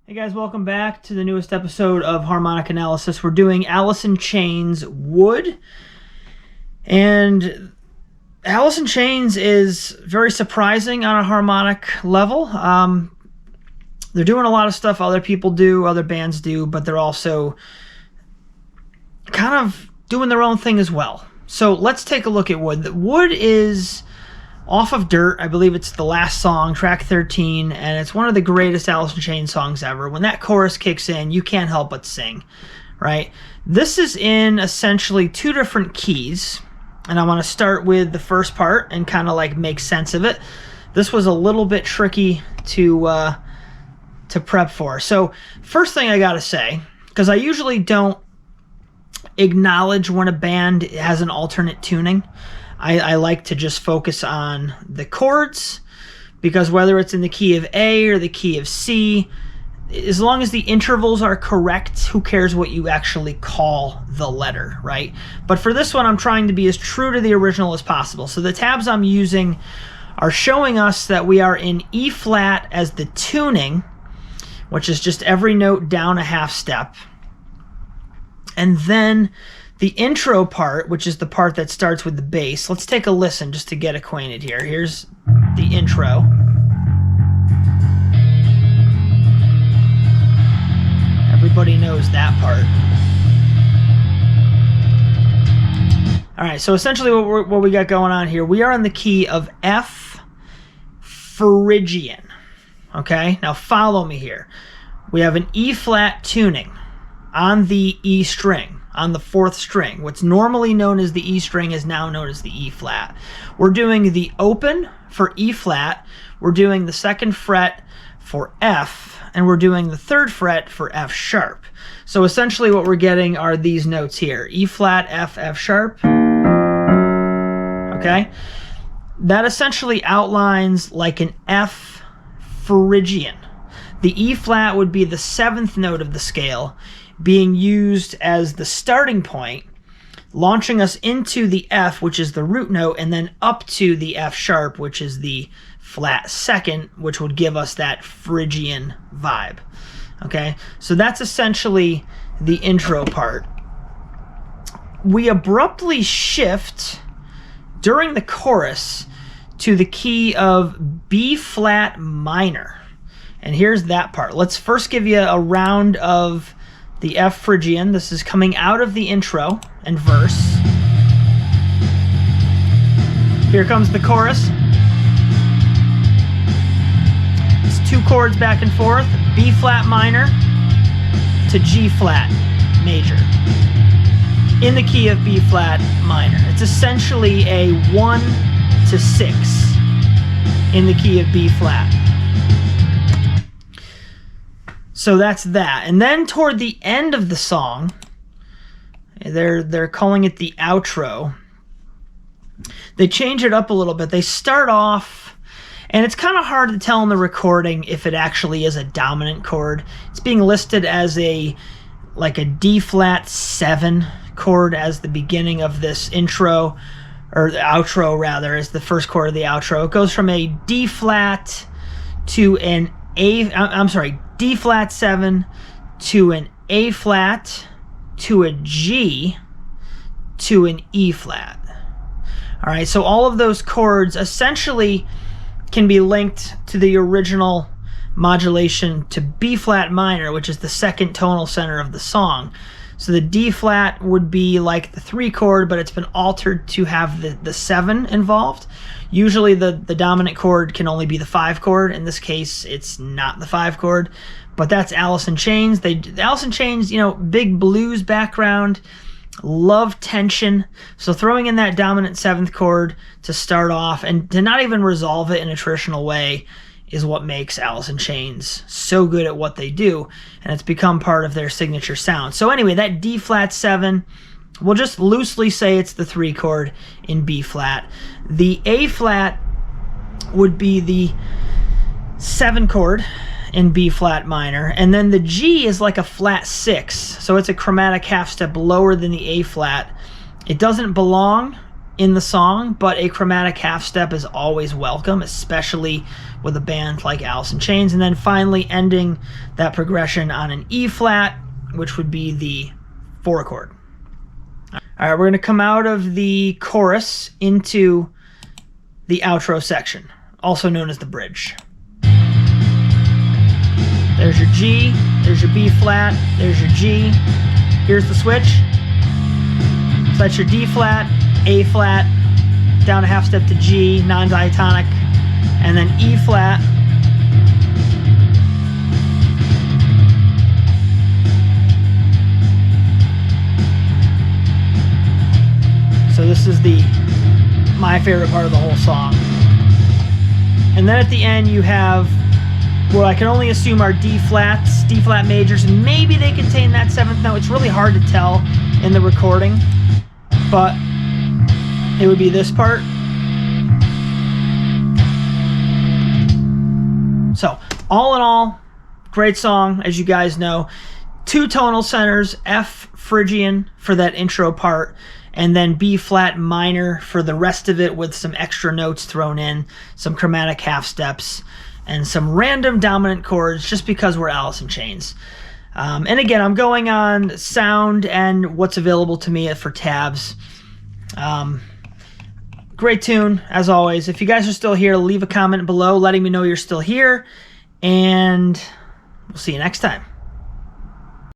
Hey guys, welcome back to the newest episode of Harmonic Analysis. We're doing Alice in Chains Wood. And Alice in Chains is very surprising on a harmonic level. They're doing a lot of stuff other people do, other bands do, but they're also kind of doing their own thing as well. So let's take a look at Wood. Wood is off of Dirt. I believe it's the last song, track 13, and it's one of the greatest Alice in Chains songs ever. When that chorus kicks in, you can't help but sing, right? This is in essentially two different keys, and I want to start with the first part and kind of like make sense of it. This was a little bit tricky to prep for. So first thing I gotta say, because I usually don't acknowledge when a band has an alternate tuning, I like to just focus on the chords, because whether it's in the key of A or the key of C, as long as the intervals are correct, who cares what you actually call the letter, right? But for this one, I'm trying to be as true to the original as possible. So the tabs I'm using are showing us that we are in E flat as the tuning, which is just every note down a half step. And then the intro part, which is the part that starts with the bass. Let's take a listen just to get acquainted here. Here's the intro. Everybody knows that part. All right, so essentially what we got going on here, we are in the key of F Phrygian. Okay, now follow me here. We have an E flat tuning on the E string, on the fourth string. What's normally known as the E string is now known as the E flat. We're doing the open for E flat, we're doing the second fret for F, and we're doing the third fret for F sharp. So essentially what we're getting are these notes here: E flat, F, F sharp. Okay? That essentially outlines like an F Phrygian. The E flat would be the seventh note of the scale, being used as the starting point, launching us into the F, which is the root note, and then up to the F sharp, which is the flat second, which would give us that Phrygian vibe. Okay, so that's essentially the intro part. We abruptly shift during the chorus to the key of B flat minor. And here's that part. Let's first give you a round of the F Phrygian. This is coming out of the intro and verse. Here comes the chorus. It's two chords back and forth, B flat minor to G flat major, in the key of B flat minor. It's essentially a 1 to 6 in the key of B flat. So that's that. And then toward the end of the song, they're calling it the outro. They change it up a little bit. They start off, and it's kind of hard to tell in the recording if it actually is a dominant chord. It's being listed as like a D flat 7 chord as the beginning of this intro, or the outro rather, as the first chord of the outro. It goes from a D flat to an D flat 7 to an A flat to a G to an E flat. All right, so all of those chords essentially can be linked to the original modulation to B flat minor, which is the second tonal center of the song. So the D flat would be like the 3 chord, but it's been altered to have the 7 involved. Usually the dominant chord can only be the 5 chord. In this case, it's not the 5 chord, but that's Alice in Chains. Alice in Chains, big blues background, love tension. So throwing in that dominant 7th chord to start off and to not even resolve it in a traditional way is what makes Alice in Chains so good at what they do, and it's become part of their signature sound. So anyway, that D flat 7, we'll just loosely say it's the 3 chord in B flat. The A flat would be the 7 chord in B flat minor, and then the G is like a flat 6, so it's a chromatic half step lower than the A flat. It doesn't belong in the song, but a chromatic half step is always welcome, especially with a band like Alice in Chains. And then finally ending that progression on an E flat, which would be the 4 chord. All right, we're going to come out of the chorus into the outro section, also known as the bridge. There's your G, there's your B flat, there's your G. Here's the switch. So that's your D flat, A flat, down a half step to G, non-diatonic, and then E flat. So this is my favorite part of the whole song. And then at the end you have what I can only assume are D flats, D flat majors, and maybe they contain that 7th note. It's really hard to tell in the recording, but it would be this part. So all in all, great song, as you guys know. 2 tonal centers, F Phrygian for that intro part, and then B flat minor for the rest of it, with some extra notes thrown in, some chromatic half steps, and some random dominant chords, just because we're Alice in Chains. And again, I'm going on sound and what's available to me for tabs. Great tune, as always. If you guys are still here, leave a comment below letting me know you're still here, and we'll see you next time.